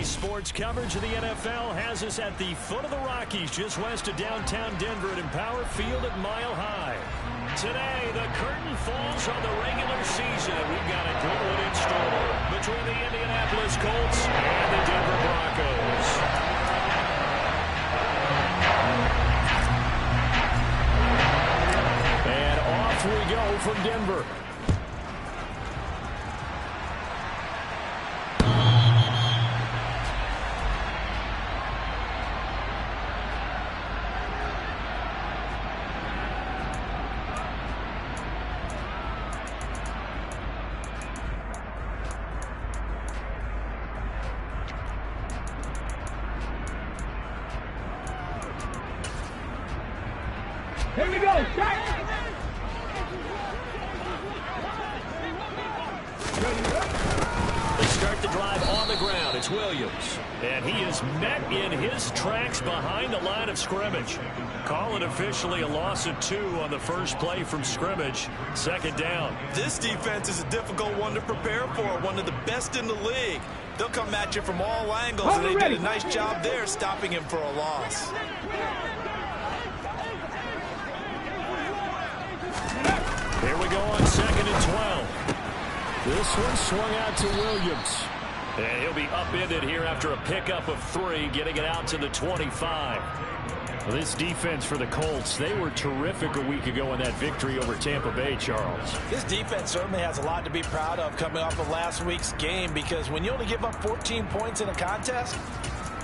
Sports coverage of the NFL has us at the foot of the Rockies, just west of downtown Denver at Empower Field at Mile High. Today, the curtain falls on the regular season. We've got a good one in store between the Indianapolis Colts and the Denver Broncos. And off we go from Denver. Here we go. They start the drive on the ground. It's Williams. And he is met in his tracks behind the line of scrimmage. Call it officially a loss of 2 on the first play from scrimmage. Second down. This defense is a difficult one to prepare for. One of the best in the league. They'll come at you from all angles, and they did a nice job there stopping him for a loss. Here we go on 2nd and 12. This one swung out to Williams. And he'll be upended here after a pickup of 3, getting it out to the 25. Well, this defense for the Colts, they were terrific a week ago in that victory over Tampa Bay, Charles. This defense certainly has a lot to be proud of coming off of last week's game, because when you only give up 14 points in a contest,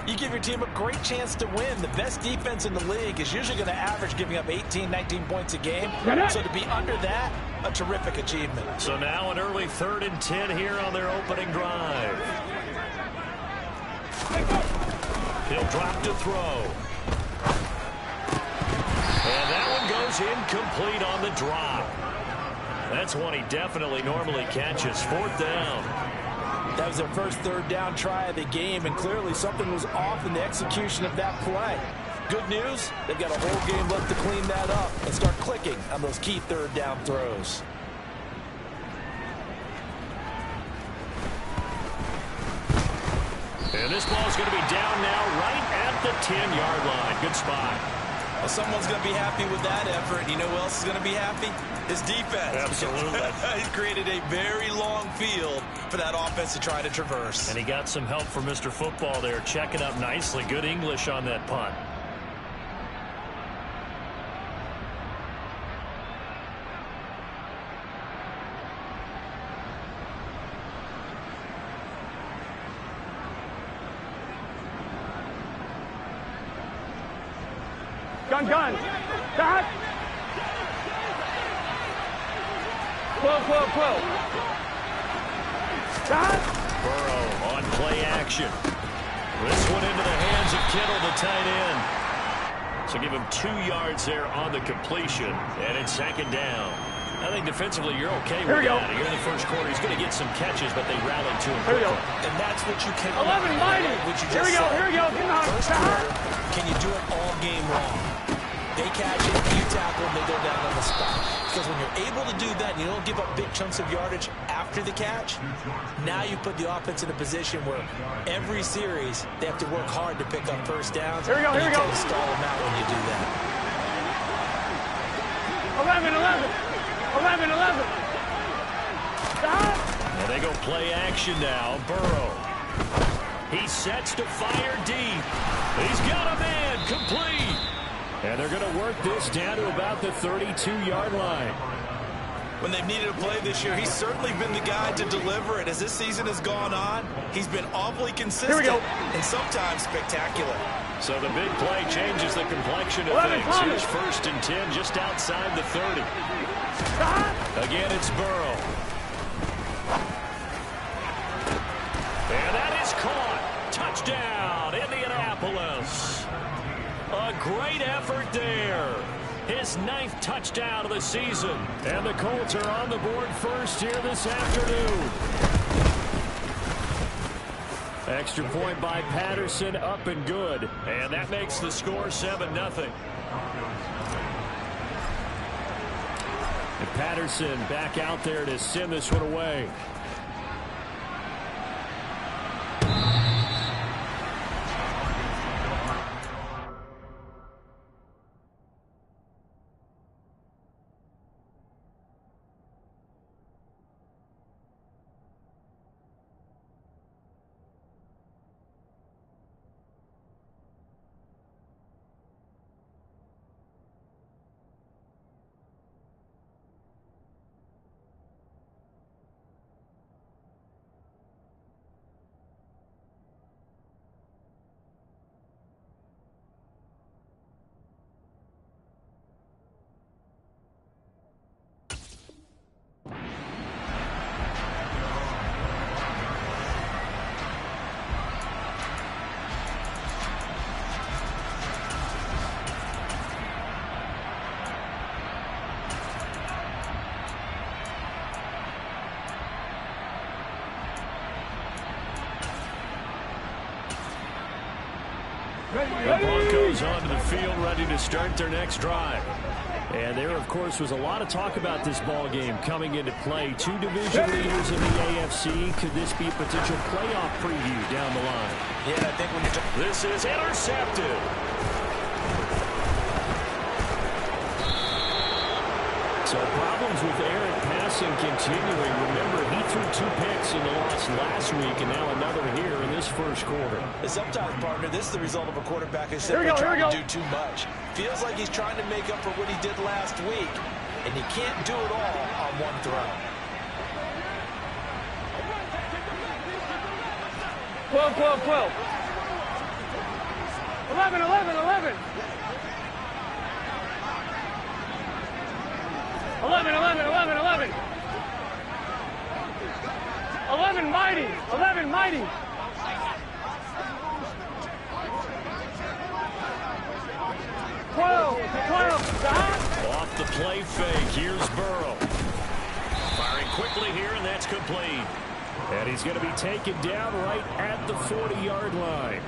you give your team a great chance to win. The best defense in the league is usually going to average giving up 18, 19 points a game. So to be under that, a terrific achievement. So now an early 3rd and 10 here on their opening drive. He'll drop to throw. And that one goes incomplete on the drop. That's one he definitely normally catches. 4th down. That was their first 3rd down try of the game, and clearly something was off in the execution of that play. Good news, they've got a whole game left to clean that up and start clicking on those key 3rd down throws. And this ball's going to be down now right at the 10-yard line. Good spot. Well, someone's going to be happy with that effort. You know who else is going to be happy? His defense. Absolutely. He's created a very long field for that offense to try to traverse. And he got some help from Mr. Football there, checking up nicely. Good English on that punt. Gun. Back. 12. Back. Burrow on play action. This one into the hands of Kittle, the tight end. So give him 2 yards there on the completion. And it's 2nd down. I think defensively you're okay with that. Here in the first quarter, he's going to get some catches, but they rallied to him quickly. And that's what you can 11, mighty. Here we go. Come on. First quarter, can you do it all game long? They catch it, you tackle, and they go down on the spot. Because when you're able to do that and you don't give up big chunks of yardage after the catch, now you put the offense in a position where every series they have to work hard to pick up first downs. Here we go. You tend to stall them out when you do that. 11. Stop. And they go play action now. Burrow. He sets to fire deep. He's got a man complete. And they're going to work this down to about the 32-yard line. When they've needed a play this year, he's certainly been the guy to deliver it. As this season has gone on, he's been awfully consistent and sometimes spectacular. So the big play changes the complexion of things. Here's 1st and 10 just outside the 30. Again, it's Burrow. And that is caught. Touchdown, Indianapolis. A great effort there. His 9th touchdown of the season. And the Colts are on the board first here this afternoon. Extra point by Patterson, up and good. And that makes the score 7-0. And Patterson back out there to send this one away. The Broncos onto the field, ready to start their next drive. And there, of course, was a lot of talk about this ball game coming into play. Two division leaders in the AFC. Could this be a potential playoff preview down the line? Yeah, I think when you're... This is intercepted. So problems with Eric passing continuing. Remember, he threw 2 picks in the loss last week, and now another here in this first quarter. Sometimes, partner, this is the result of a quarterback who's simply trying to do too much. Feels like he's trying to make up for what he did last week, and he can't do it all on one throw. 12, 12, 12. 11, 11, 11. 11, 11, 11, 11. 11 mighty. 11 mighty. 12, 12. Stop. Off the play fake. Here's Burrow. Firing quickly here, and that's complete. And he's going to be taken down right at the 40-yard line.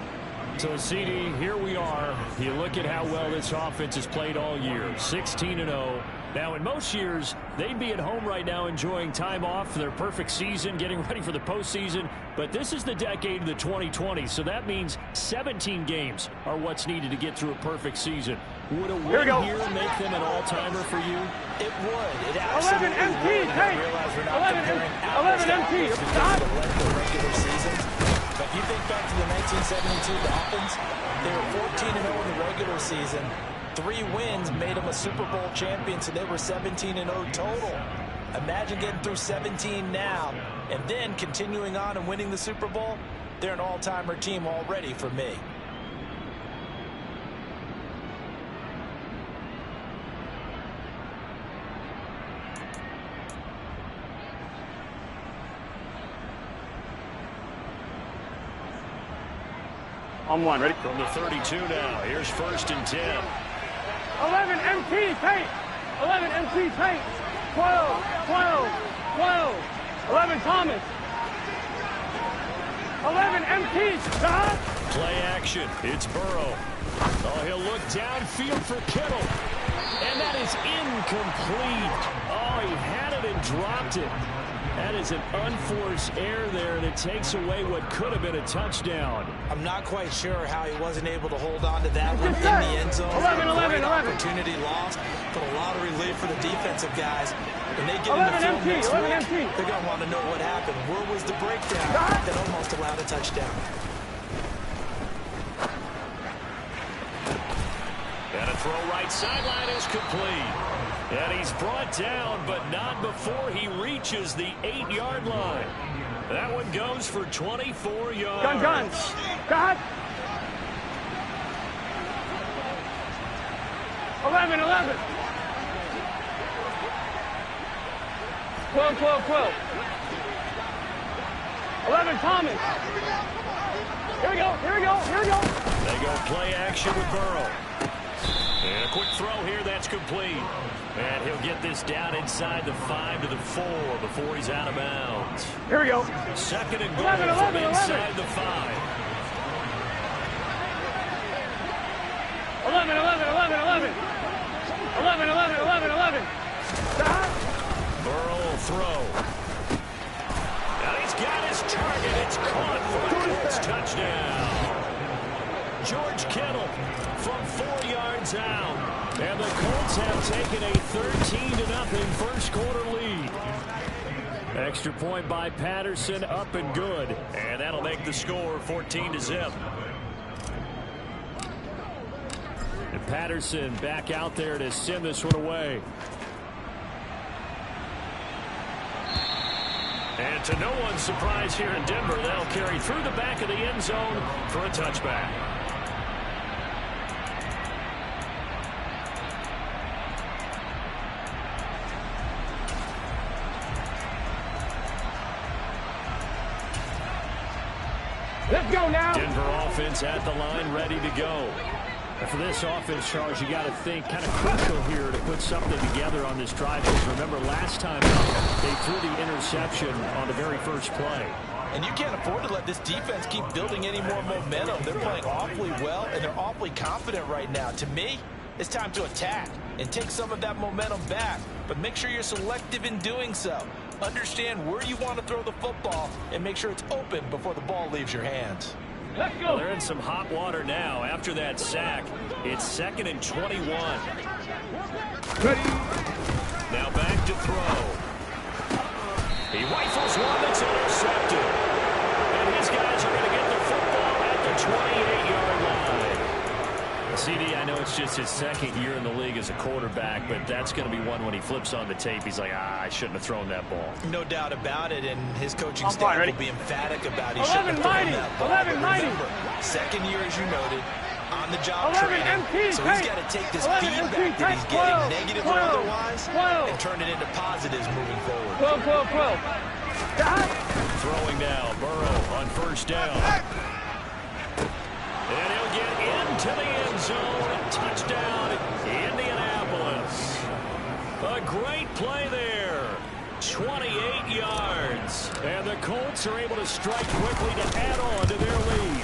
So, CD, here we are. You look at how well this offense has played all year. 16-0. Now, in most years, they'd be at home right now enjoying time off for their perfect season, getting ready for the postseason. But this is the decade of the 2020s, so that means 17 games are what's needed to get through a perfect season. Would a win here make them an all-timer for you? It would. It absolutely 11 MT, would. hey! 11 MT, stop! The regular seasons. But if you think back to the 1972 Dolphins, they were 14-0 in the regular season. 3 wins made them a Super Bowl champion, so they were 17-0 total. Imagine getting through 17 now and then continuing on and winning the Super Bowl. They're an all-timer team already for me. On one, ready? From the 32 now. Here's 1st and 10. 11 MT, paint. 11 MT, paint. 12, 12, 12. 11 Thomas. 11 MT, stop. Play action. It's Burrow. Oh, he'll look downfield for Kittle. And that is incomplete. Oh, he had it and dropped it. That is an unforced error there, and it takes away what could have been a touchdown. I'm not quite sure how he wasn't able to hold on to that one in the end zone. 11, 11, 11. Opportunity lost, but a lot of relief for the defensive guys. When they get 11 in the field MT, next 11 week, MT. they're going to want to know what happened. Where was the breakdown that almost allowed a touchdown? And a throw right sideline is complete. And he's brought down, but not before he reaches the 8-yard line. That one goes for 24 yards. Gun. Got. 11, 11. 12, 12, 12. 11 Thomas. Here we go. They go play action with Burrow. And a quick throw here, that's complete. And he'll get this down inside the 5 to the 4 before he's out of bounds. Here we go. 2nd and goal 11, from 11, inside 11. the 5. 11, 11, 11, 11. 11, 11, 11, 11. Stop. Burrow will throw. And he's got his target. It's caught for a Colts touchdown. George Kittle from 4 yards out. And the Colts have taken a 13-0 first quarter lead. Extra point by Patterson, up and good. And that'll make the score 14-0. And Patterson back out there to send this one away. And to no one's surprise here in Denver, they'll carry through the back of the end zone for a touchback. Let's go now. Denver offense at the line, ready to go. And for this offense, Charles, you got to think kind of crucial here to put something together on this drive. Because remember, last time they threw the interception on the very first play. And you can't afford to let this defense keep building any more momentum. They're playing awfully well, and they're awfully confident right now. To me, it's time to attack and take some of that momentum back. But make sure you're selective in doing so. Understand where you want to throw the football and make sure it's open before the ball leaves your hands. Let's go. Well, they're in some hot water now after that sack. It's 2nd and 21. Ready. Now back to throw. He rifles one that's intercepted. And his guys are going to get the football at the 28-yard line. CD, I know it's just his 2nd year in the league as a quarterback, but that's going to be one when he flips on the tape. He's like, I shouldn't have thrown that ball. No doubt about it, and his coaching staff will be emphatic about he 11 shouldn't have thrown mighty. that ball. 11 mighty. Remember, 2nd year, as you noted, on-the-job 11 training. MP So he's tank. got to take this 11 feedback MP that he's tank. getting, 12, negative 12, or otherwise, 12. and turn it into positives moving forward. 12, 12, 12. Throwing now, Burrow on 1st down. And he'll get into the end zone. Touchdown, Indianapolis. A great play there. 28 yards. And the Colts are able to strike quickly to add on to their lead.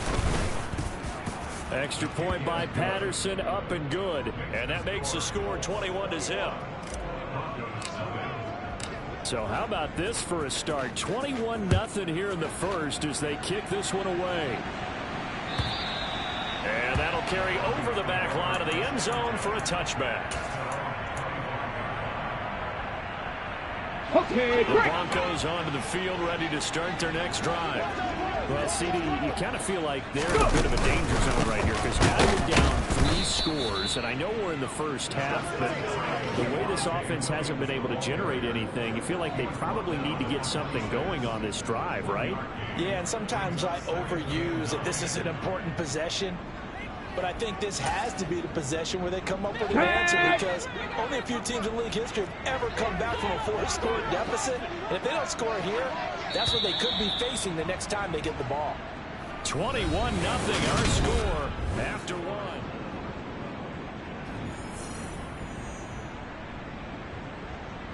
Extra point by Patterson, up and good. And that makes the score 21-0. So how about this for a start? 21-0 here in the first as they kick this one away. And that'll carry over the back line of the end zone for a touchback. Okay, The Broncos onto the field ready to start their next drive. Well, CD, you kind of feel like they're in a bit of a danger zone right here because now you're down 3 scores, and I know we're in the first half, but the way this offense hasn't been able to generate anything, you feel like they probably need to get something going on this drive, right? Yeah, and sometimes I overuse that this is an important possession. But I think this has to be the possession where they come up with an answer because only a few teams in league history have ever come back from a 4-score deficit. And if they don't score here, that's what they could be facing the next time they get the ball. 21-0 our score after 1.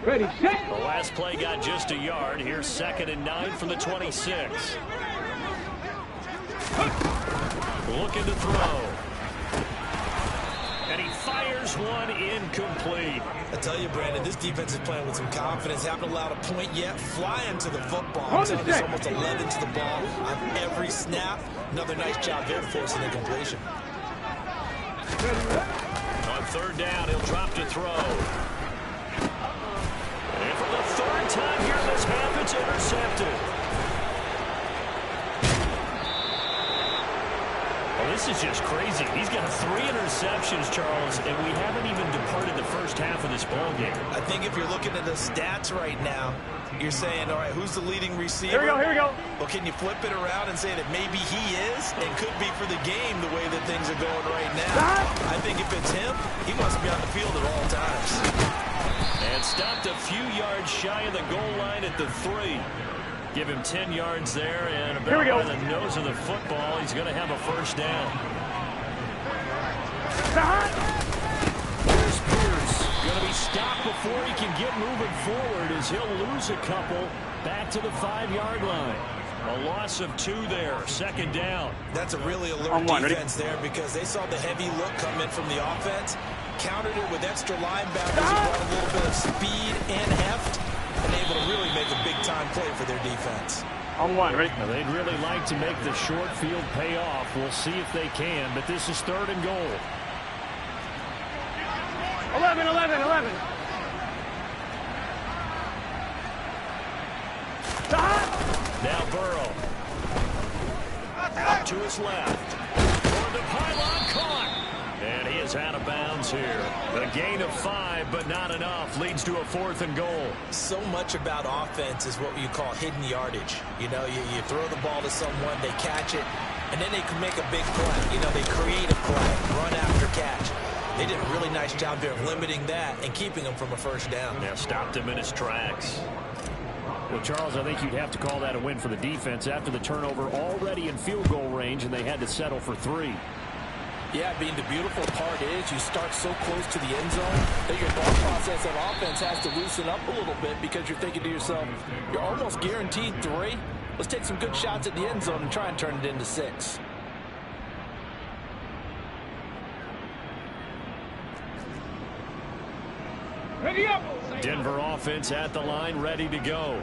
ready, set. The last play got just a yard. Here's 2nd and 9 from the 26. Looking to throw. And he fires one incomplete. I tell you, Brandon, this defense is playing with some confidence. Haven't allowed a point yet. Flying to the football. I'm telling you, it's almost 11 to the ball on every snap. Another nice job there forcing the completion. On 3rd down, he'll drop to throw. And for the 3rd time here this half, it's intercepted. This is just crazy. He's got 3 interceptions, Charles, and we haven't even departed the first half of this ballgame. I think if you're looking at the stats right now, you're saying, all right, who's the leading receiver? Here we go, here we go. Well, can you flip it around and say that maybe he is and could be for the game the way that things are going right now? I think if it's him, he must be on the field at all times. And stopped a few yards shy of the goal line at the 3. Give him 10 yards there, and about by the nose of the football, he's going to have a 1st down. Here's Pierce. Going to be stopped before he can get moving forward as he'll lose a couple back to the 5-yard line. A loss of 2 there, 2nd down. That's a really alert defense there because they saw the heavy look come in from the offense, countered it with extra linebackers who brought a little bit of speed and heft, and able to really make a big-time play for their defense. On 1, ready? Now, they'd really like to make the short field pay off. We'll see if they can, but this is 3rd and goal. 11, 11, 11. Now Burrow. Up to his left. Toward the pylon, caught. And he is out of bounds here. A gain of 5, but not enough. Leads to a 4th and goal. So much about offense is what you call hidden yardage. You know, you throw the ball to someone, they catch it, and then they can make a big play. You know, they create a play, run after catch. They did a really nice job there of limiting that and keeping him from a 1st down. Now stopped him in his tracks. Well, Charles, I think you'd have to call that a win for the defense after the turnover already in field goal range, and they had to settle for 3. Yeah, Bean, the beautiful part is you start so close to the end zone that your thought process of offense has to loosen up a little bit because you're thinking to yourself, you're almost guaranteed 3. Let's take some good shots at the end zone and try and turn it into 6. Ready up. Denver offense at the line, ready to go.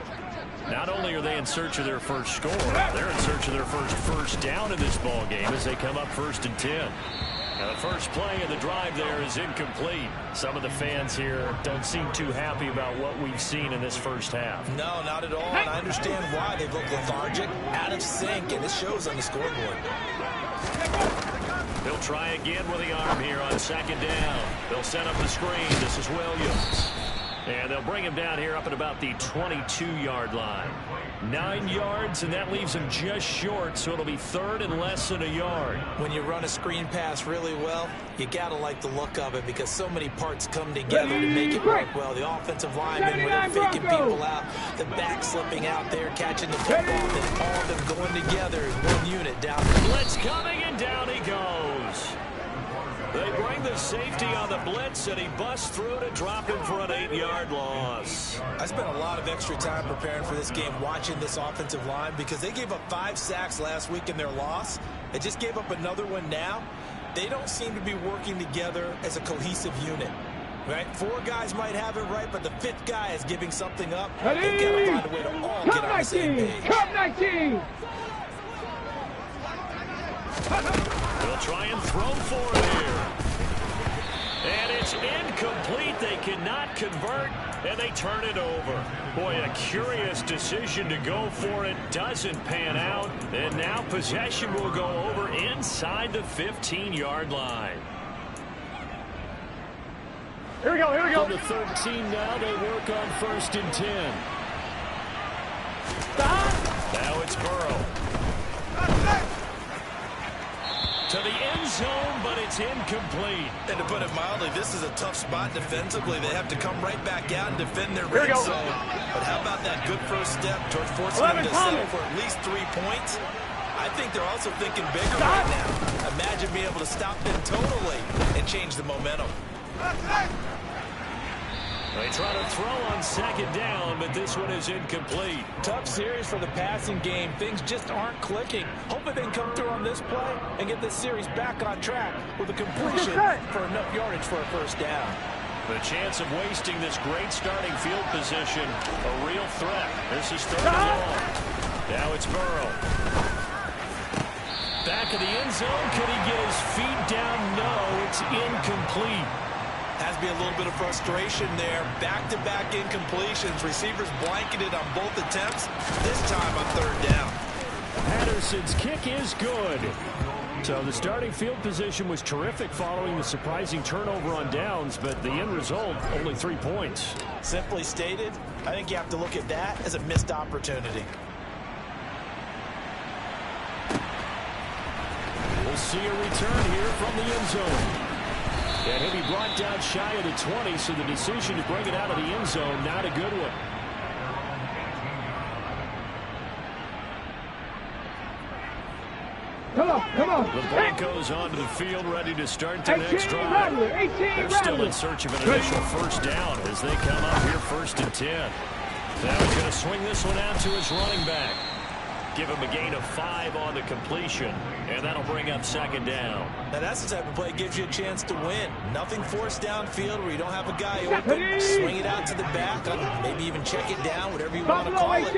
Not only are they in search of their first score, they're in search of their first down in this ball game as they come up 1st and 10. Now the first play of the drive there is incomplete. Some of the fans here don't seem too happy about what we've seen in this first half. No, not at all, and I understand why. They look lethargic, out of sync, and it shows on the scoreboard. They'll try again with the arm here on 2nd down. They'll set up the screen. This is Williams. And they'll bring him down here up at about the 22-yard line. 9 yards, and that leaves him just short, so it'll be 3rd and less than a yard. When you run a screen pass really well, you got to like the look of it because so many parts come together to make it work well. The offensive linemen, when they're faking people out, the back slipping out there, catching the football, and all of them going together as one unit down. Blitz coming, and down he goes. They bring the safety on the blitz, and he busts through to drop him for an 8-yard loss. I spent a lot of extra time preparing for this game watching this offensive line because they gave up 5 sacks last week in their loss. They just gave up another one now. They don't seem to be working together as a cohesive unit. Right? 4 guys might have it right, but the 5th guy is giving something up. They've got to find a way to all get on the same page. Cup 19. They'll try and throw for it here. And it's incomplete. They cannot convert, and they turn it over. Boy, a curious decision to go for it. Doesn't pan out, and now possession will go over inside the 15-yard line. Here we go, here we go. From the 13 now, they work on 1st and 10. Stop. Now it's Burrow. To the end zone, but it's incomplete. And to put it mildly, this is a tough spot defensively. They have to come right back out and defend their red zone. But how about that good first step towards forcing them to settle for at least 3 points? I think they're also thinking bigger right now. Imagine being able to stop them totally and change the momentum. They try to throw on 2nd down, but this one is incomplete. Tough series for the passing game. Things just aren't clicking. Hopefully they can come through on this play and get this series back on track with a completion for enough yardage for a 1st down. The chance of wasting this great starting field position, a real threat. This is 3rd and long. Now it's Burrow. Back of the end zone. Could he get his feet down? No, it's incomplete. Has to be a little bit of frustration there. Back-to-back incompletions. Receivers blanketed on both attempts. This time on 3rd down. Patterson's kick is good. So the starting field position was terrific following the surprising turnover on downs, but the end result, only 3 points. Simply stated, I think you have to look at that as a missed opportunity. We'll see a return here from the end zone. And he'll be brought down shy of the 20, so the decision to bring it out of the end zone, not a good one. Come on, come on. The Broncos onto the field, ready to start their next drive. They're still in search of an initial 1st down as they come up here 1st and 10. Now he's going to swing this one out to his running back. Give him a gain of 5 on the completion, and that'll bring up 2nd down. Now that's the type of play that gives you a chance to win. Nothing forced downfield where you don't have a guy open. Swing it out to the back, maybe even check it down, whatever you want to call it.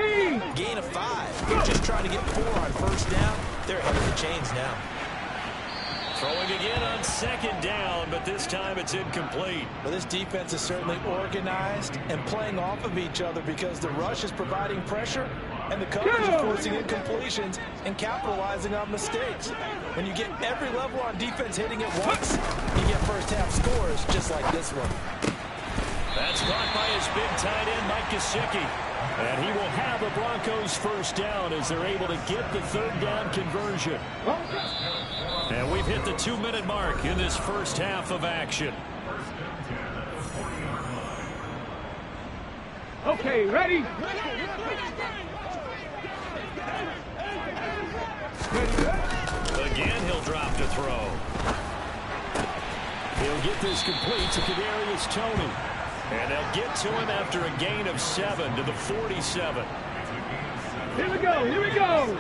Gain of 5. You're just trying to get 4 on 1st down. They're ahead of the chains now. Throwing again on 2nd down, but this time it's incomplete. Well, this defense is certainly organized and playing off of each other because the rush is providing pressure and the coverage is forcing incompletions and capitalizing on mistakes. When you get every level on defense hitting it once, you get 1st half scores just like this one. That's caught by his big tight end, Mike Gesicki. And he will have the Broncos 1st down as they're able to get the 3rd down conversion. And we've hit the 2-minute mark in this 1st half of action. Okay, ready? Again, he'll drop to throw. He'll get this complete to Kadarius Toney. And they'll get to him after a gain of 7 to the 47. Here we go. Here we go.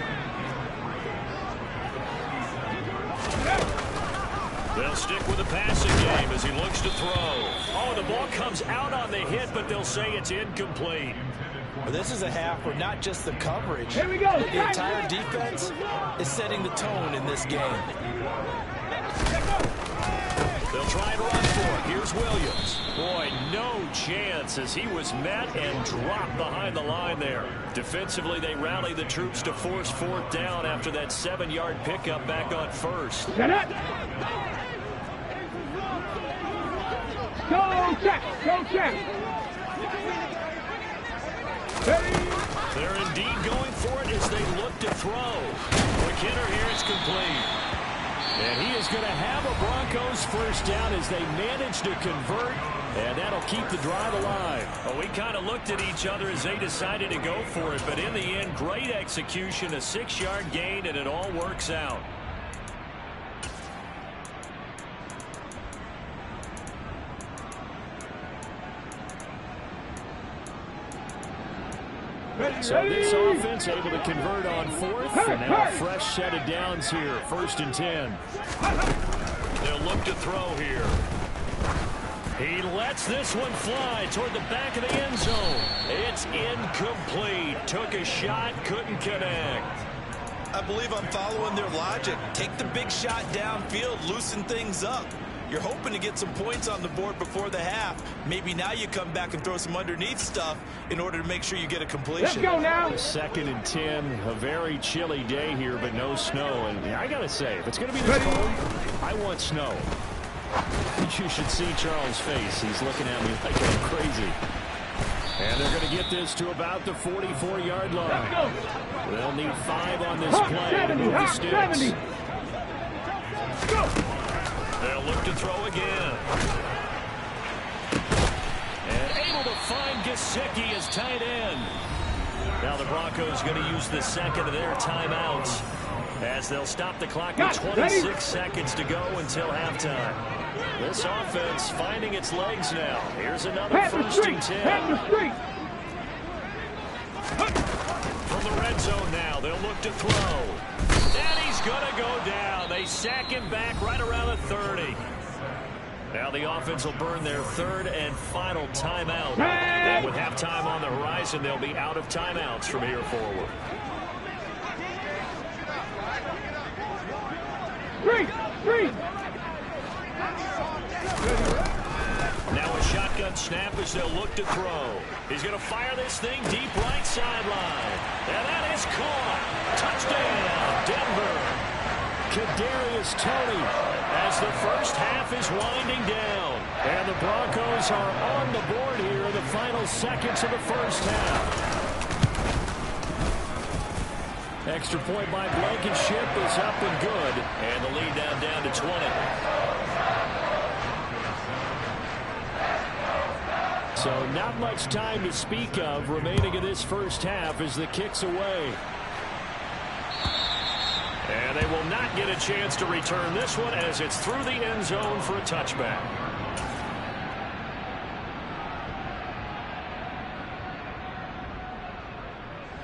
They'll stick with the passing game as he looks to throw. Oh, the ball comes out on the hit, but they'll say it's incomplete. Well, this is a half where not just the coverage, Here we go. but the entire defense is setting the tone in this game. They'll try and run for it. Here's Williams. Boy, no chance as he was met and dropped behind the line there. Defensively, they rally the troops to force fourth down after that 7-yard pickup back on first. Get it. Go check. Go check. They're indeed going for it as they look to throw. McKinnon here, it's complete. And he is going to have a Broncos first down as they manage to convert, and that'll keep the drive alive. Well, we kind of looked at each other as they decided to go for it, but in the end, great execution, a 6-yard gain, and it all works out. So this offense able to convert on fourth, and now a fresh set of downs here, 1st and 10. They'll look to throw here. He lets this one fly toward the back of the end zone. It's incomplete. Took a shot, couldn't connect. I believe I'm following their logic. Take the big shot downfield, loosen things up. You're hoping to get some points on the board before the half. Maybe now you come back and throw some underneath stuff in order to make sure you get a completion. Let's go now. 2nd and 10. A very chilly day here, but no snow. And I got to say, if it's going to be this cold, I want snow. You should see Charles' face. He's looking at me like I'm crazy. And they're going to get this to about the 44-yard line. They'll need 5 on this play to move the sticks. Go. They'll look to throw again. And able to find Gesicki as tight end. Now the Broncos going to use the second of their timeouts as they'll stop the clock with 26 seconds to go until halftime. This offense finding its legs now. Here's another 1st and 10. From the red zone now, they'll look to throw. And he's going to go down. They sack him back right around the 30. Now the offense will burn their 3rd and final timeout. And with halftime on the horizon, they'll be out of timeouts from here forward. Three. Now a shotgun snap as they'll look to throw. He's going to fire this thing deep right sideline. And that is caught. Touchdown, Denver. Kadarius Toney as the first half is winding down. And the Broncos are on the board here in the final seconds of the first half. Extra point by Blankenship is up and good. And the lead down to 20. So not much time to speak of remaining in this first half as the kick's away. And they will not get a chance to return this one as it's through the end zone for a touchback.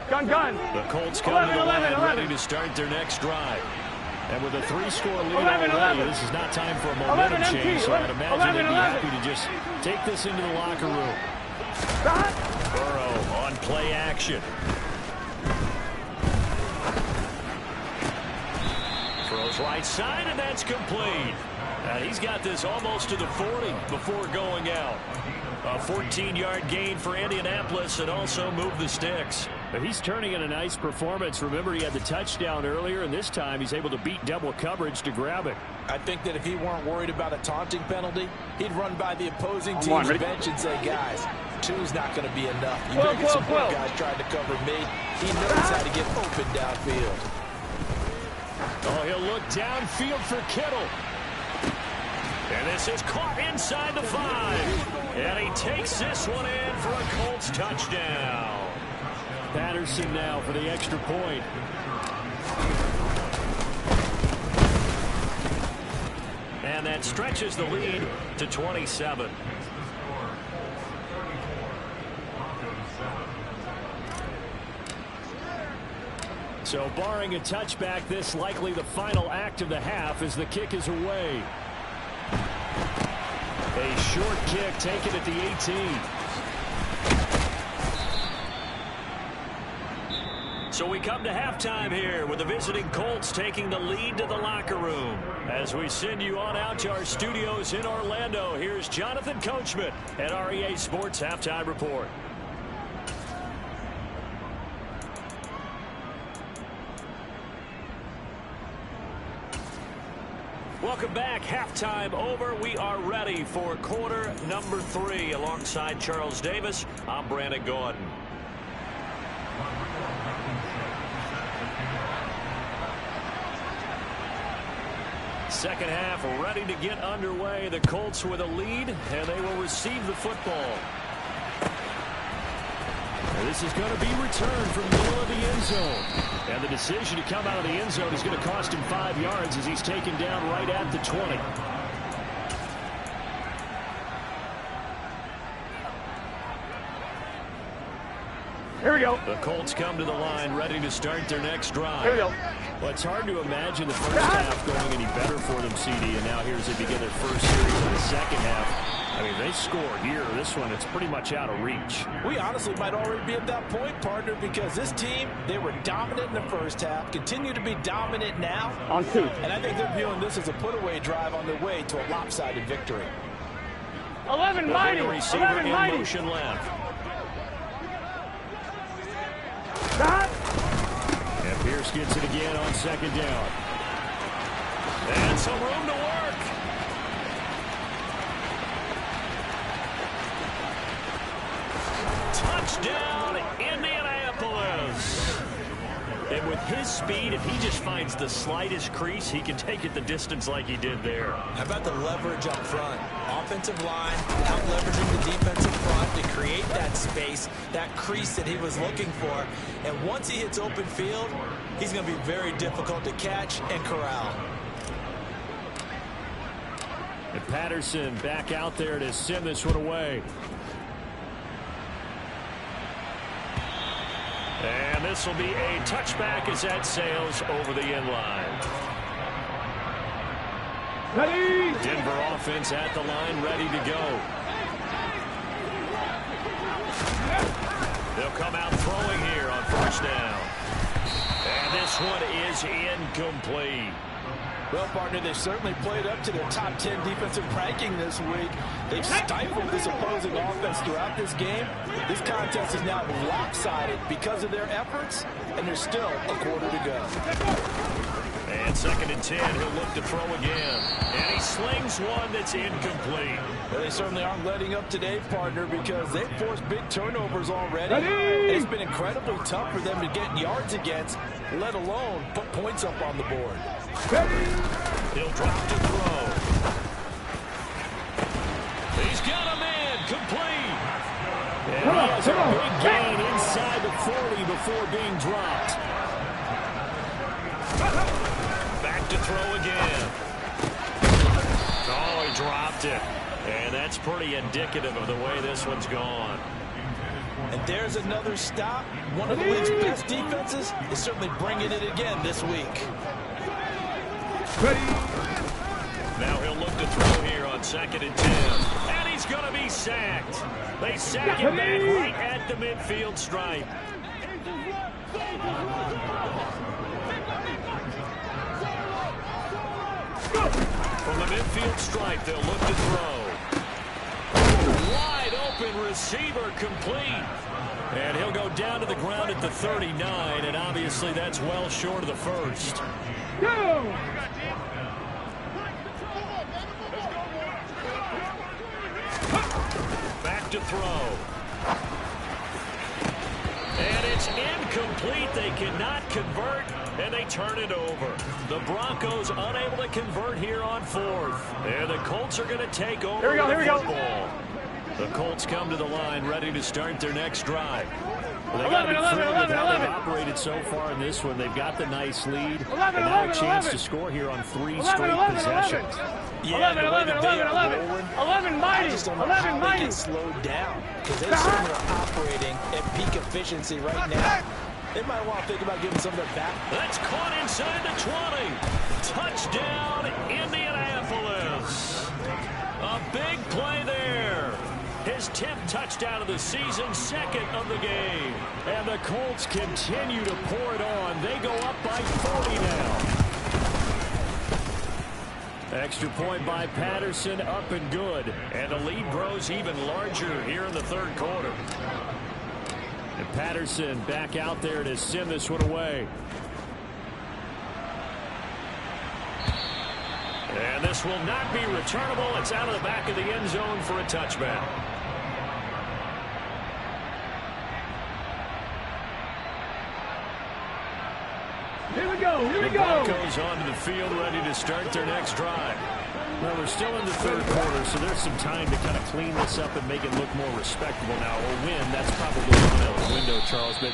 Gun. The Colts come to the line ready to start their next drive. And with a 3-score lead already, this is not time for a momentum change, so I'd imagine they'd be happy to just take this into the locker room. Burrow on play action. Throws right side, and that's complete. He's got this almost to the 40 before going out. A 14-yard gain for Indianapolis and also move the sticks. But he's turning in a nice performance. Remember, he had the touchdown earlier, and this time he's able to beat double coverage to grab it. I think that if he weren't worried about a taunting penalty, he'd run by the opposing team's bench and say, guys, 2's not going to be enough. You better get some more guys trying to cover me. He knows how to get open downfield. Oh, he'll look downfield for Kittle. And this is caught inside the 5. And he takes this one in for a Colts touchdown. Patterson now for the extra point. And that stretches the lead to 27. So barring a touchback, this likely the final act of the half as the kick is away. A short kick taken at the 18. So we come to halftime here with the visiting Colts taking the lead to the locker room. As we send you on out to our studios in Orlando, here's Jonathan Coachman at REA Sports Halftime Report. Welcome back. Halftime over. We are ready for quarter number 3. Alongside Charles Davis, I'm Brandon Gordon. Second half ready to get underway. The Colts with a lead, and they will receive the football. This is going to be returned from the middle of the end zone. And the decision to come out of the end zone is going to cost him 5 yards as he's taken down right at the 20. Here we go. The Colts come to the line ready to start their next drive. Here we go. Well, it's hard to imagine the first half going any better for them, CD, and now here's they begin their first series in the second half. I mean, they score here. This one, it's pretty much out of reach. We honestly might already be at that point, partner, because this team, they were dominant in the first half, continue to be dominant now. On 2. And I think they're viewing this as a put-away drive on their way to a lopsided victory. 11 mighty. The receiver 11 in mighty. motion left. Stop. And Pierce gets it again on second down. And some room to work. Touchdown, Indianapolis. And with his speed, if he just finds the slightest crease, he can take it the distance like he did there. How about the leverage up front? Offensive line out leveraging the defensive front to create that space, that crease that he was looking for. And once he hits open field, he's going to be very difficult to catch and corral. And Patterson back out there to send this one away. And this will be a touchback as that sails over the end line. Ready. Denver offense at the line, ready to go. They'll come out throwing here on first down. And this one is incomplete. Well, partner, they certainly played up to their top 10 defensive ranking this week. They've stifled this opposing offense throughout this game. This contest is now lopsided because of their efforts, and there's still a quarter to go. And second and 10, he'll look to throw again. And he slings one that's incomplete. Well, they certainly aren't letting up today, partner, because they've forced big turnovers already. Ready. And it's been incredibly tough for them to get yards against, let alone put points up on the board. Ready. He'll drop to throw. He's got him in, complete. And he has a big gain inside the 40 before being dropped. Back to throw again. Oh, he dropped it. And that's pretty indicative of the way this one's gone. And there's another stop. One of the league's best defenses is certainly bringing it again this week. Ready. Now he'll look to throw here on second and 10. And he's going to be sacked. They sack him back right at the midfield stripe. From the midfield stripe, they'll look to throw. Wide open receiver, complete. And he'll go down to the ground at the 39, and obviously that's well short of the first. Go. Back to throw. And it's incomplete. They cannot convert, and they turn it over. The Broncos unable to convert here on fourth. And the Colts are going to take over the football. The Colts come to the line ready to start their next drive. Well, they got to be thrilled with how they've operated so far in this one. They've got the nice lead, and now a chance to score here on 3 straight possessions. Yeah, 11 mighty. I just don't know how they get slowed down, because they certainly are operating at peak efficiency right now. they might want to think about giving some of their back. That's caught inside the 20. Touchdown, Indianapolis. A big play there. His 10th touchdown of the season, second of the game. And the Colts continue to pour it on. They go up by 40 now. Extra point by Patterson, up and good. And the lead grows even larger here in the third quarter. And Patterson back out there to send this one away. And this will not be returnable. It's out of the back of the end zone for a touchback. Here we go. Here we The go. Broncos onto the field, ready to start their next drive. Well, we're still in the third quarter, so there's some time to kind of clean this up and make it look more respectable now. A win, that's probably going out the window, Charles. But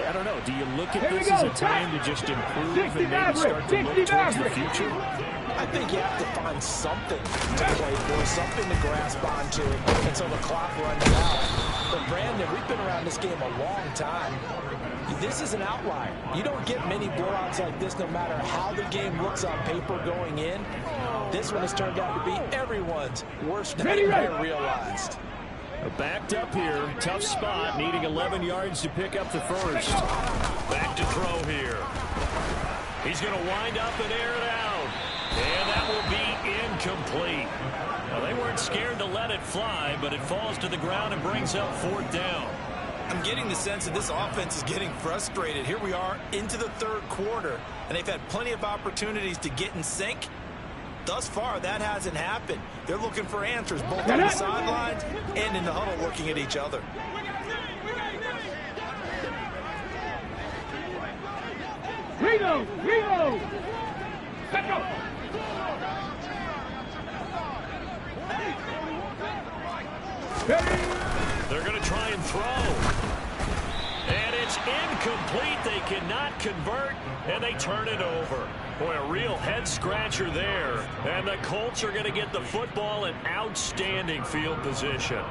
I don't know. Do you look at this as a time to just improve and maybe start to look towards the future? I think you have to find something to play for, something to grasp onto until the clock runs out. But, Brandon, we've been around this game a long time. This is an outlier. You don't get many blowouts like this no matter how the game looks on paper going in. This one has turned out to be everyone's worst nightmare realized. Backed up here. Tough spot. Needing 11 yards to pick up the first. Back to throw here. He's going to wind up and air it out. And that will be incomplete. Now, they weren't scared to let it fly, but it falls to the ground and brings up fourth down. I'm getting the sense that this offense is getting frustrated. Here we are into the third quarter, and they've had plenty of opportunities to get in sync. Thus far, that hasn't happened. They're looking for answers both on the sidelines and in the huddle looking at each other. Reload. Reload. Let's go. They're going to try and throw. And it's incomplete. They cannot convert, and they turn it over. Boy, a real head-scratcher there. And the Colts are going to get the football in outstanding field position.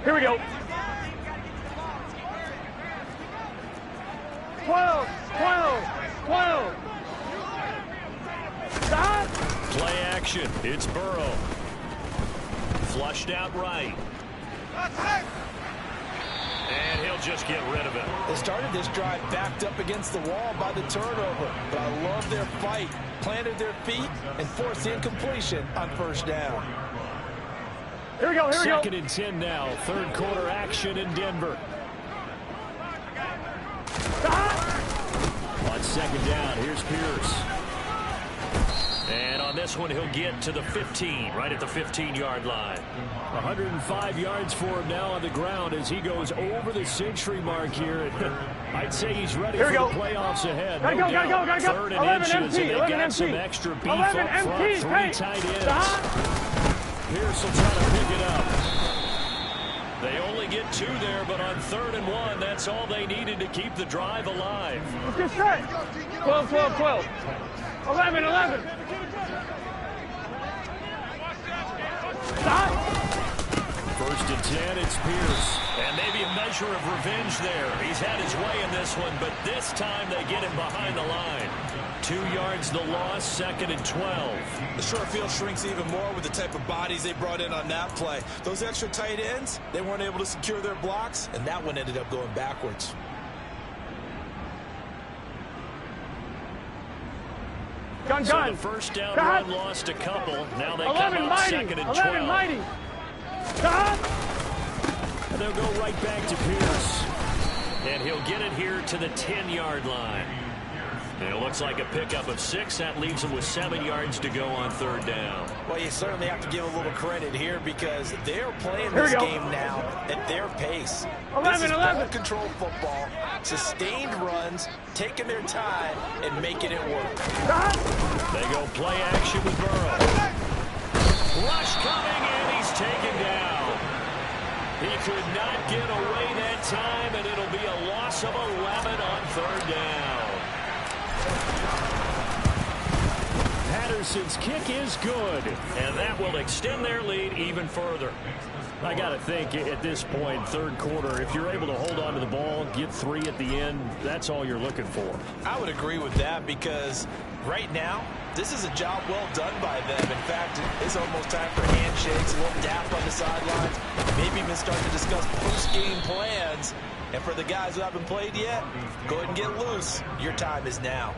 Here we go. 12, 12, 12. Stop. Play action. It's Burrow. Flushed out right. And he'll just get rid of it. They started this drive backed up against the wall by the turnover, but I love their fight. Planted their feet and forced the incompletion on first down. Here we go. Here we go. Second and 10 now. Third quarter action in Denver. On second down, here's Pierce. And on this one, he'll get to the 15, right at the 15-yard line. 105 yards for him now on the ground as he goes over the century mark here. I'd say he's ready for the playoffs ahead. Gotta go. Third and inches, and they got some extra beef up front. 3 tight ends. Pierce will try to pick it up. They only get 2 there, but on 3rd and 1, that's all they needed to keep the drive alive. Let's get straight. 12, 12, 12. 11, 11. Stop. First and 10, it's Pierce. And maybe a measure of revenge there. He's had his way in this one, but this time they get him behind the line. 2 yards the loss, 2nd and 12. The short field shrinks even more with the type of bodies they brought in on that play. Those extra tight ends, they weren't able to secure their blocks, and that one ended up going backwards. Gun. So the first down run lost a couple. Now they come out second and 12. Mighty. And they'll go right back to Pierce. And he'll get it here to the 10-yard line. And it looks like a pickup of 6. That leaves him with 7 yards to go on 3rd down. Well, you certainly have to give a little credit here because they're playing this game now at their pace. 11, this is 11. ball control football, sustained runs, taking their time and making it work. They go play action with Burrow. Rush coming, and he's taken down. He could not get away that time, and it'll be a loss of 11 on third down. Patterson's kick is good, and that will extend their lead even further. I got to think at this point, third quarter, if you're able to hold on to the ball, get 3 at the end, that's all you're looking for. I would agree with that because right now, this is a job well done by them. In fact, it's almost time for handshakes, a little dap on the sidelines, maybe even start to discuss post-game plans. And for the guys who haven't played yet, go ahead and get loose. Your time is now.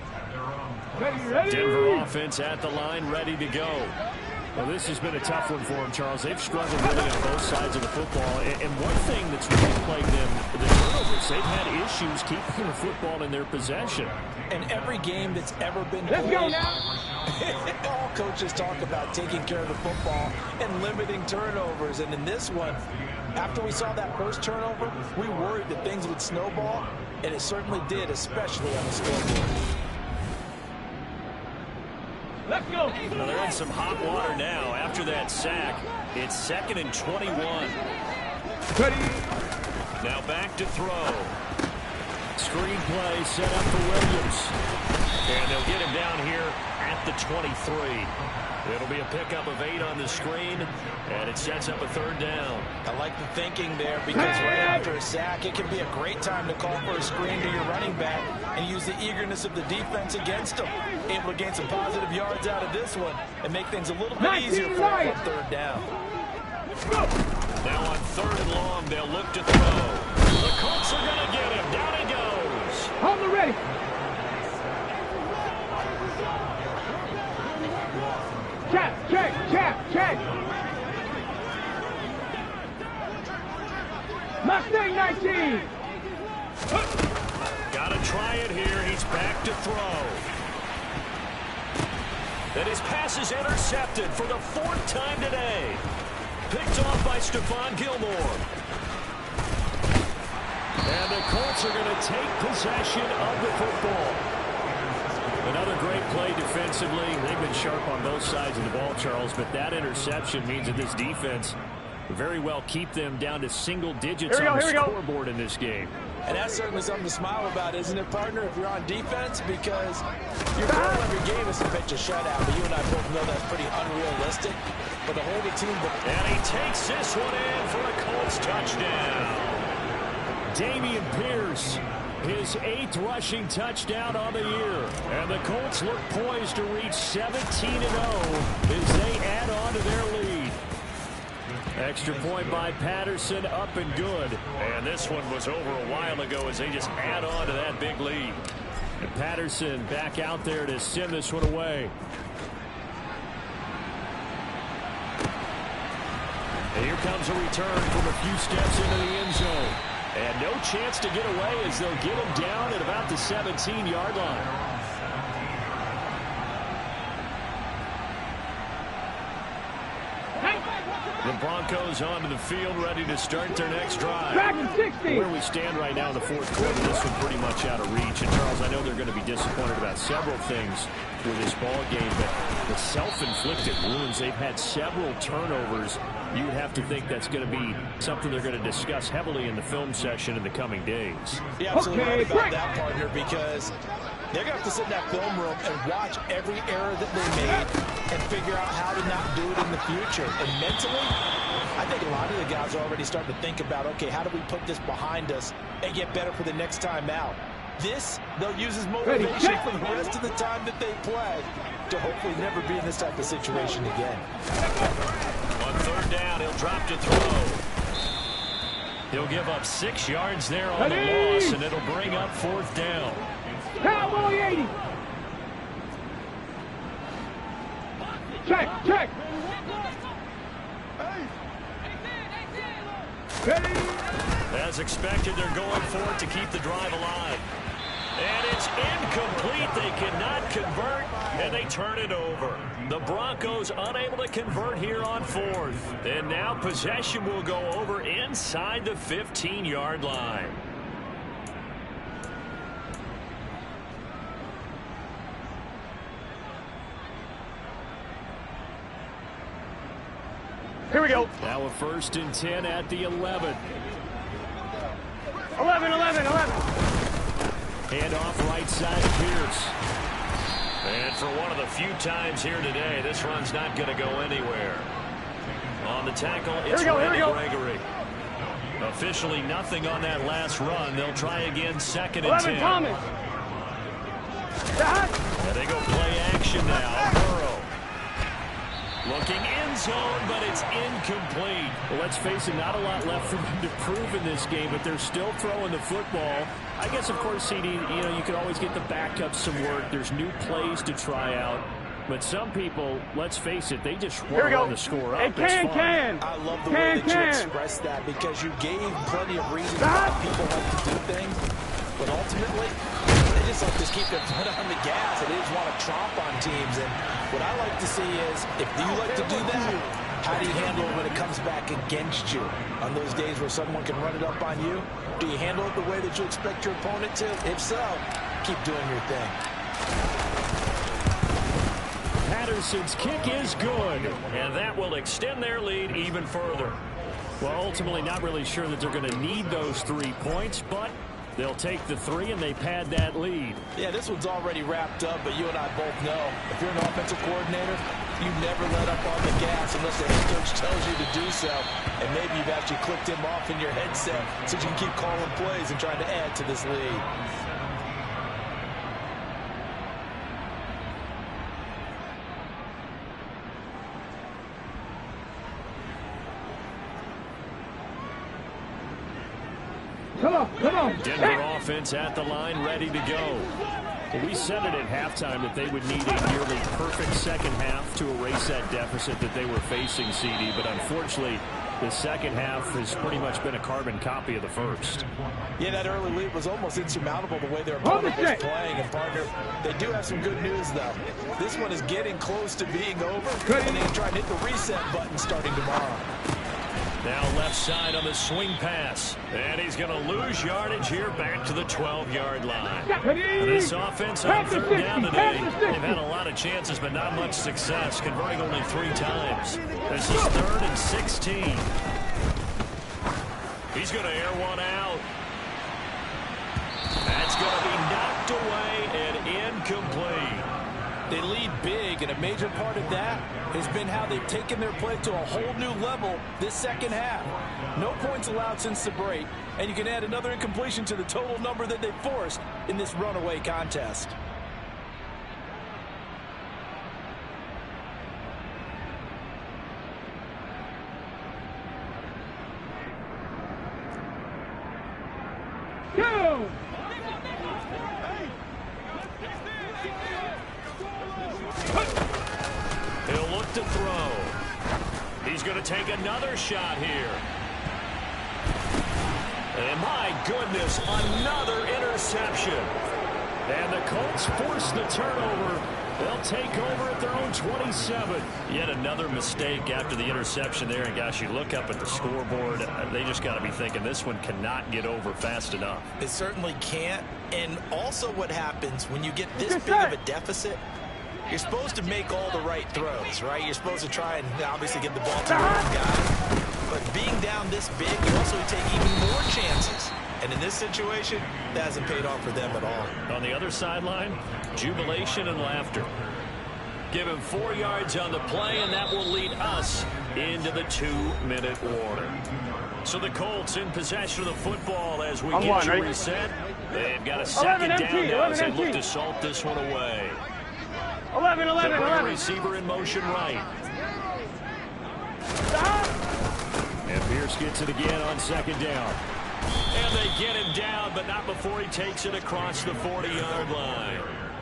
Denver offense at the line, ready to go. Well, this has been a tough one for them, Charles. They've struggled really on both sides of the football. And one thing that's really plagued them, the turnovers. They've had issues keeping the football in their possession. In every game that's ever been played, let's go now. All coaches talk about taking care of the football and limiting turnovers. And in this one, after we saw that first turnover, we worried that things would snowball, and it certainly did, especially on the scoreboard. Let's go. Well, they're in some hot water now. After that sack, it's 2nd and 21. Now back to throw. Screenplay set up for Williams. And they'll get him down here at the 23. It'll be a pickup of 8 on the screen, and it sets up a third down. I like the thinking there because right after a sack, it can be a great time to call for a screen to your running back and use the eagerness of the defense against them. Able to gain some positive yards out of this one and make things a little bit easier for them on third down. Now on 3rd and long, they'll look to throw. The Colts are going to get him. Down he goes. Hold the ready. Check. Mustang 19. Got to try it here. He's back to throw. And his pass is intercepted for the 4th time today. Picked off by Stephon Gilmore. And the Colts are going to take possession of the football. Another great play defensively. They've been sharp on both sides of the ball, Charles, but that interception means that this defense very well keep them down to single digits on the scoreboard in this game. And that's certainly something to smile about, isn't it, partner, if you're on defense? Because your goal of your game is to pitch a shutout, but you and I both know that's pretty unrealistic. But to hold a team... And he takes this one in for a Colts touchdown. Dameon Pierce, his 8th rushing touchdown on the year. And the Colts look poised to reach 17-0 as they add on to their lead. Extra point by Patterson, up and good. And this one was over a while ago as they just add on to that big lead. And Patterson back out there to send this one away. And here comes a return from a few steps into the end zone. And no chance to get away as they'll get him down at about the 17-yard line. The Broncos onto the field, ready to start their next drive. Where we stand right now in the 4th quarter, this one pretty much out of reach. And, Charles, I know they're going to be disappointed about several things with this ball game, but the self-inflicted wounds, they've had several turnovers. You would have to think that's going to be something they're going to discuss heavily in the film session in the coming days. Yeah, absolutely right about that, partner, because they're going to have to sit in that film room and watch every error that they made and figure out how to not do it in the future. And mentally, I think a lot of the guys are already starting to think about, okay, how do we put this behind us and get better for the next time out? This, they'll use as motivation for the rest of the time that they play to hopefully never be in this type of situation again. On 3rd down, he'll drop to throw. He'll give up 6 yards there on the loss, and it'll bring up 4th down. Cowboy 80. Check. As expected, they're going for it to keep the drive alive. And it's incomplete. They cannot convert, and they turn it over. The Broncos unable to convert here on 4th. And now possession will go over inside the 15-yard line. Here we go. Now a 1st and 10 at the 11. 11. Hand off right side to Pierce. And for one of the few times here today, this run's not going to go anywhere. On the tackle, it's Randy Gregory. Officially nothing on that last run. They'll try again 2nd and 10. Thomas. And they go play action now. Burrow. Looking end zone, but it's incomplete. Well, let's face it, not a lot left for them to prove in this game, but they're still throwing the football. I guess, of course, CD, you could always get the backups some work. There's new plays to try out. But some people, let's face it, they just want to score up. Hey, can. I love the way that you expressed that because you gave plenty of reasons why people like to do things. But ultimately, they just like to keep their foot on the gas and they just want to tromp on teams. And what I like to see is, if you like to do that, how do you handle it when it comes back against you? On those days where someone can run it up on you, do you handle it the way that you expect your opponent to? If so, keep doing your thing. Patterson's kick is good, and that will extend their lead even further. Well, ultimately not really sure that they're going to need those 3 points, but they'll take the 3 and they pad that lead. Yeah, this one's already wrapped up, but you and I both know if you're an offensive coordinator, you never let up on the gas unless the head coach tells you to do so. And maybe you've actually clicked him off in your headset so you can keep calling plays and trying to add to this lead. Come on. Denver offense at the line, ready to go. Well, we said it at halftime that they would need a nearly perfect second half to erase that deficit that they were facing, CD. But unfortunately, the second half has pretty much been a carbon copy of the first. Yeah, that early lead was almost insurmountable the way their opponent was playing. And, partner, they do have some good news, though. This one is getting close to being over, and they can try and hit the reset button starting tomorrow. Now left side on the swing pass. And he's going to lose yardage here back to the 12-yard line. And this offense on 3rd down today, they've had a lot of chances but not much success, converting only 3 times. This is 3rd and 16. He's going to air one out. That's going to be knocked away and incomplete. They lead big, and a major part of that has been how they've taken their play to a whole new level this second half. No points allowed since the break, and you can add another incompletion to the total number that they forced in this runaway contest. Go! He'll look to throw. He's going to take another shot here. And my goodness, another interception. And the Colts force the turnover. They'll take over at their own 27. Yet another mistake after the interception there. And gosh, you look up at the scoreboard, they just got to be thinking this one cannot get over fast enough. It certainly can't. And also what happens when you get this big of a deficit, you're supposed to make all the right throws, right? You're supposed to try and obviously get the ball to the right guy. But being down this big, you also take even more chances. And in this situation, that hasn't paid off for them at all. On the other sideline, jubilation and laughter. Give him 4 yards on the play, and that will lead us into the 2-minute warning. So the Colts in possession of the football as we get you reset. They've got a second down now as they look to salt this one away. 11. Receiver in motion right. And Pierce gets it again on 2nd down. And they get him down, but not before he takes it across the 40-yard line.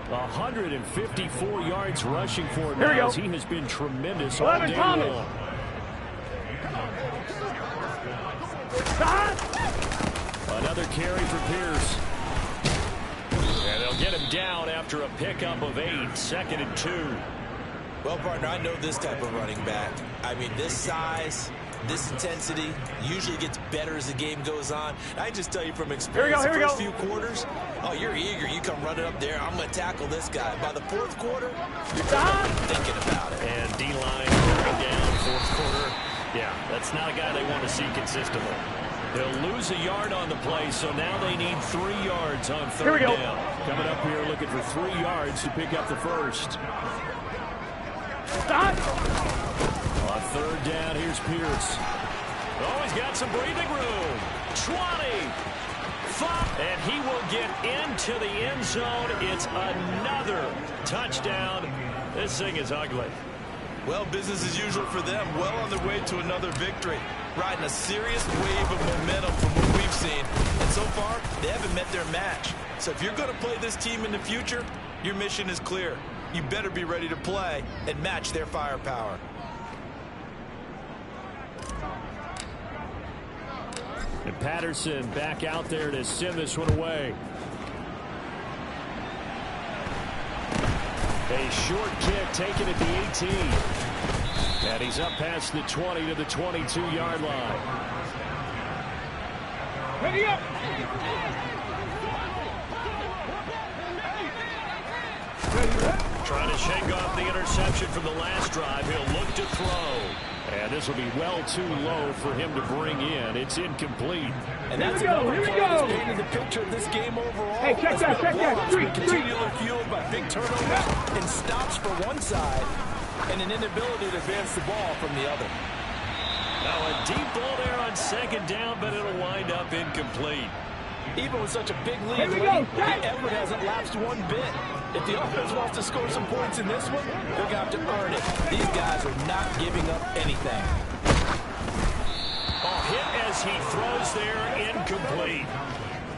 154 yards rushing for him now as he has been tremendous all day long. Another carry for Pierce. And they'll get him down after a pickup of 8, 2nd and 2. Well, partner, I know this type of running back. I mean, this size, this intensity usually gets better as the game goes on. I just tell you from experience, the first few quarters, oh, you're eager. You come running up there, I'm going to tackle this guy. By the 4th quarter, you're thinking about it. And D-line going down, 4th quarter. Yeah, that's not a guy they want to see consistently. They'll lose a yard on the play, so now they need 3 yards on third down. Coming up here looking for 3 yards to pick up the first. Stop! On third down, here's Pierce. Oh, he's got some breathing room. 20. 5. And he will get into the end zone. It's another touchdown. This thing is ugly. Well, business as usual for them. Well on their way to another victory. Riding a serious wave of momentum from what we've seen. And so far, they haven't met their match. So if you're going to play this team in the future, your mission is clear. You better be ready to play and match their firepower. And Patterson back out there to send this one away. A short kick taken at the 18. And he's up past the 20 to the 22-yard line. Ready up! Trying to shake off the interception from the last drive. He'll look to throw. And this will be well too low for him to bring in. It's incomplete. And that's another play that's painted the picture of this game overall. Hey, check that. Continually fueled by big turnovers and stops for one side and an inability to advance the ball from the other. Now a deep ball there on second down, but it'll wind up incomplete. Even with such a big lead, the effort hasn't lapsed one bit. If the offense wants to score some points in this one, they're going to have to earn it. These guys are not giving up anything. Oh, hit as he throws there, incomplete.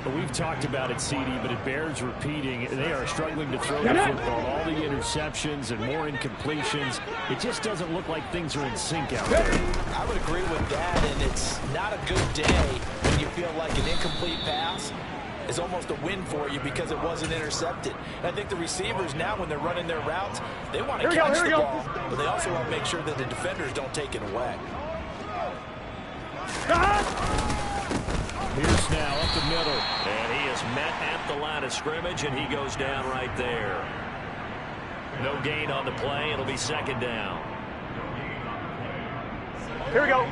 Well, we've talked about it, CD, but it bears repeating. They are struggling to throw the football. All the interceptions and more incompletions. It just doesn't look like things are in sync out there. I would agree with that, and it's not a good day when you feel like an incomplete pass is almost a win for you because it wasn't intercepted. And I think the receivers now, when they're running their routes, they want to catch the ball, but they also want to make sure that the defenders don't take it away. Pierce now up the middle, and he is met at the line of scrimmage, and he goes down right there. No gain on the play. It'll be second down. Here we go.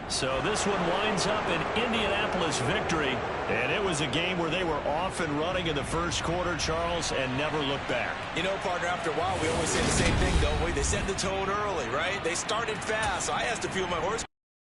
So this one winds up an Indianapolis victory, and it was a game where they were off and running in the first quarter, Charles, and never looked back. You know, partner, after a while, we always say the same thing, don't we? They set the tone early, right? They started fast. So I asked to feel my horse.